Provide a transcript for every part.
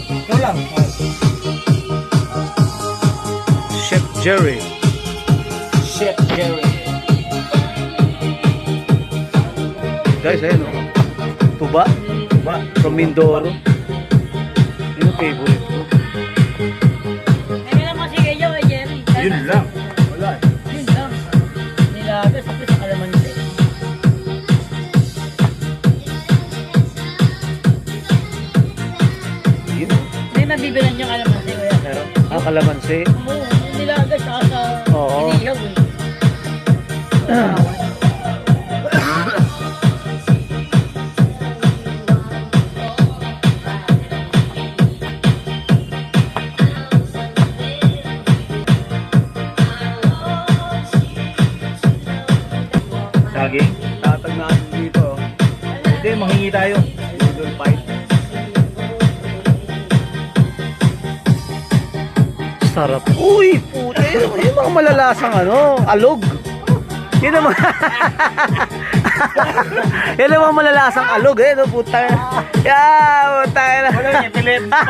Ikaw lang. Chef Jerry. Chef Jerry. Guys, ayun o. Tuba. Tuba. From Mindoro. Yun ang favorite ko. Ano naman si Kayo, Jerry? Yun lang. Wala. Yun lang. Nilagas ako sa kalamansi. Yun o. May mabibilan yung kalamansi, kuya. Meron. Kalamansi. Oo, nilagas saka sa Oo. inihaw eh. Saging. Tatag natin dito. Hindi, manghingi tayo. Noodle fight. Sarap. Uy, puta. Yung mga malalasang ano, alog. Yun naman. Yan ang mga malalasang alog eh, no, puta. Yeah, puta na. Wala yung epileptic pa.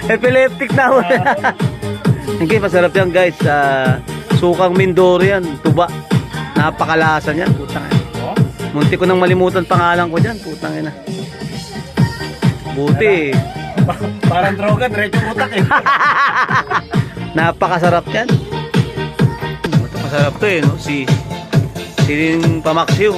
Epileptic na ako. Okay, masarap yan guys. Sukang Mindoro yan, tuba. Napakalasa niyan, putang ina. Oh? Munti ko nang malimutan pangalan ko diyan, putang ina. Buti. Parang droga, diretso utak eh. Napakasarap yan. Masarap to eh, no? Si Pamaxiw.